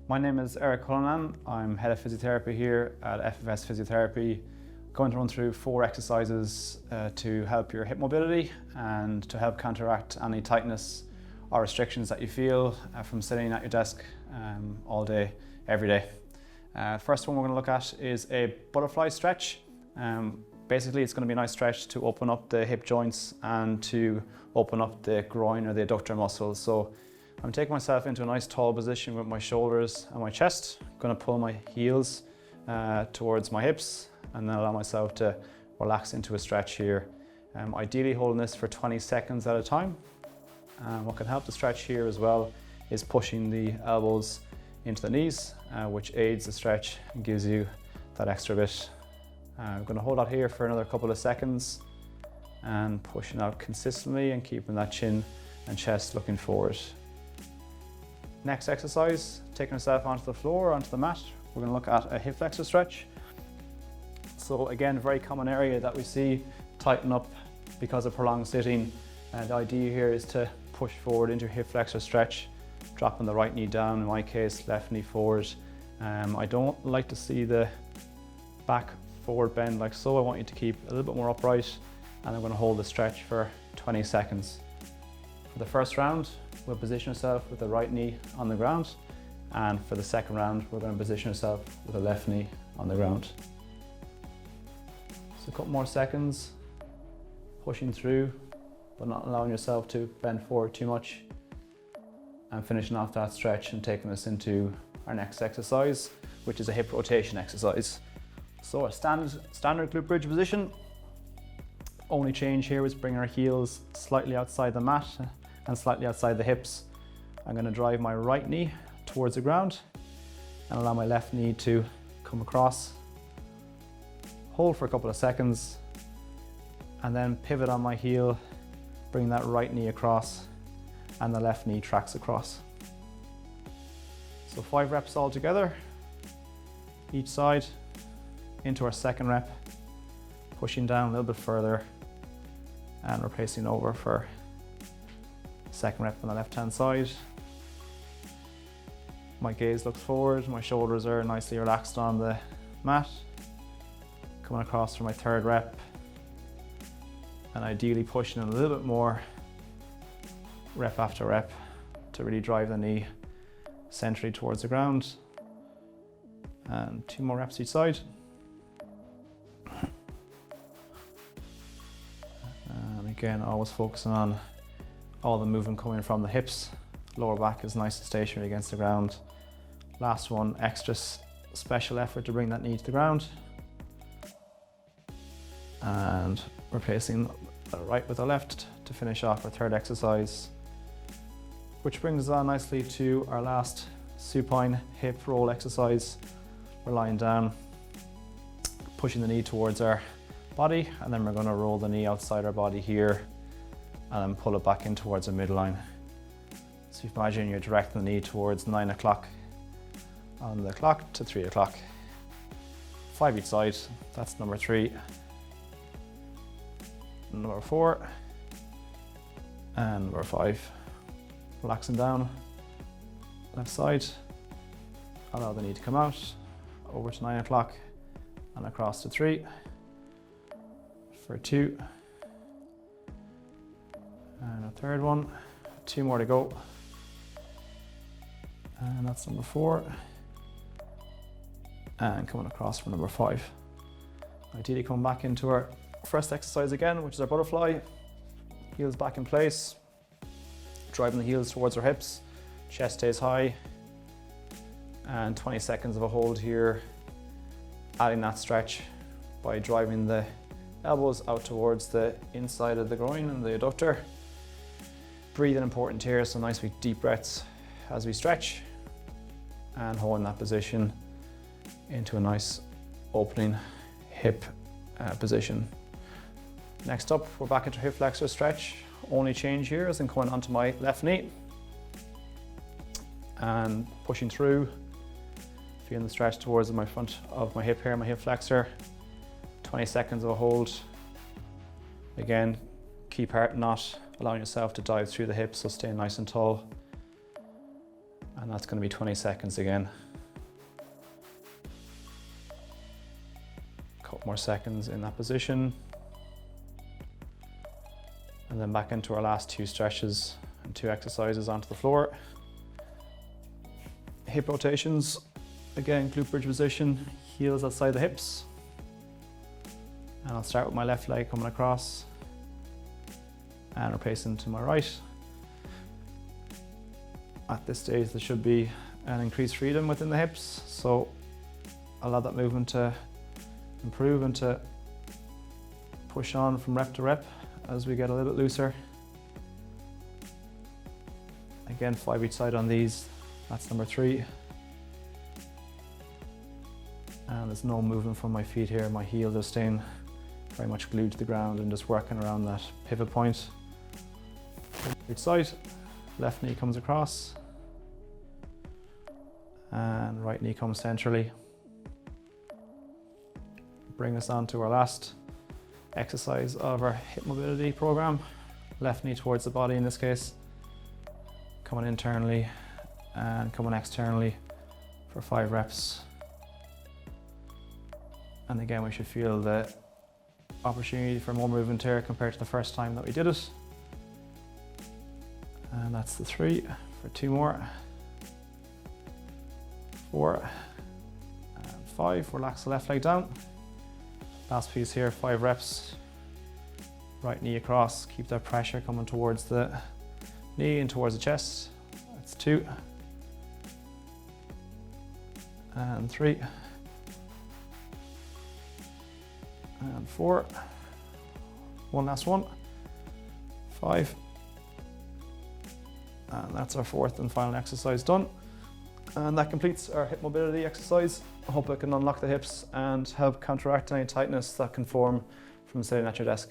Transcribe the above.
My name is Eric Cullinan. I'm head of physiotherapy here at FFS Physiotherapy. Going to run through 4 exercises to help your hip mobility and to help counteract any tightness or restrictions that you feel from sitting at your desk all day, every day. First one we're going to look at is a butterfly stretch. Basically it's going to be a nice stretch to open up the hip joints and to open up the groin or the adductor muscles. So I'm taking myself into a nice tall position with my shoulders and my chest. I'm going to pull my heels towards my hips and then allow myself to relax into a stretch here. Ideally holding this for 20 seconds at a time. What can help the stretch here as well is pushing the elbows into the knees, which aids the stretch and gives you that extra bit. I'm going to hold that here for another couple of seconds and pushing out consistently and keeping that chin and chest looking forward. Next exercise, taking yourself onto the floor, onto the mat, we're going to look at a hip flexor stretch. So again, very common area that we see tighten up because of prolonged sitting. And the idea here is to push forward into your hip flexor stretch, dropping the right knee down, in my case, left knee forward. I don't like to see the back forward bend like so. I want you to keep a little bit more upright, and I'm going to hold the stretch for 20 seconds. For the first round, we'll position yourself with the right knee on the ground, and for the second round, we're going to position yourself with the left knee on the ground. So a couple more seconds, pushing through, but not allowing yourself to bend forward too much, and finishing off that stretch and taking us into our next exercise, which is a hip rotation exercise. So a standard glute bridge position. Only change here is bring our heels slightly outside the mat and slightly outside the hips. I'm going to drive my right knee towards the ground and allow my left knee to come across. Hold for a couple of seconds and then pivot on my heel, bring that right knee across and the left knee tracks across. So 5 reps all together, each side. Into our second rep, pushing down a little bit further and replacing over for second rep on the left hand side. My gaze looks forward, my shoulders are nicely relaxed on the mat. Coming across for my third rep and ideally pushing a little bit more rep after rep to really drive the knee centrally towards the ground. And 2 more reps each side. Again, always focusing on all the movement coming from the hips. Lower back is nice and stationary against the ground. Last one, extra special effort to bring that knee to the ground. And replacing the right with the left to finish off our third exercise. Which brings us on nicely to our last supine hip roll exercise. We're lying down, pushing the knee towards our body, and then we're going to roll the knee outside our body here and then pull it back in towards the midline. So you imagine you're directing the knee towards 9 o'clock on the clock to 3 o'clock. 5 each side, that's number 3. Number 4 and number 5. Relaxing down, left side, allow the knee to come out, over to 9 o'clock and across to 3. For 2 and a third one, 2 more to go, and that's number 4 and coming across for number 5. Ideally come back into our first exercise again, which is our butterfly. Heels back in place, driving the heels towards our hips, chest stays high, and 20 seconds of a hold here, adding that stretch by driving the elbows out towards the inside of the groin and the adductor. Breathing important here, so nice big deep breaths as we stretch and holding that position into a nice opening hip position. Next up, we're back into hip flexor stretch. Only change here is in coming onto my left knee and pushing through, feeling the stretch towards my front of my hip here, my hip flexor. 20 seconds of a hold. Again, key part not allowing yourself to dive through the hips, so staying nice and tall. And that's going to be 20 seconds again. A couple more seconds in that position. And then back into our last 2 stretches and 2 exercises onto the floor. Hip rotations, again, glute bridge position, heels outside the hips. And I'll start with my left leg coming across and replacing to my right. At this stage, there should be an increased freedom within the hips, so allow that movement to improve and to push on from rep to rep as we get a little bit looser. Again, 5 each side on these. That's number 3. And there's no movement from my feet here. My heel just staying very much glued to the ground and just working around that pivot point. Each side, left knee comes across and right knee comes centrally. Bring us on to our last exercise of our hip mobility program. Left knee towards the body in this case, coming internally and coming externally for 5 reps. And again, we should feel the opportunity for more movement here compared to the first time that we did it. And that's the 3 for 2 more. 4 and 5. Relax the left leg down. Last piece here, 5 reps. Right knee across, keep that pressure coming towards the knee and towards the chest. That's 2 and 3 and 4. One last one. 5. And that's our 4th and final exercise done. And that completes our hip mobility exercise. I hope it can unlock the hips and help counteract any tightness that can form from sitting at your desk.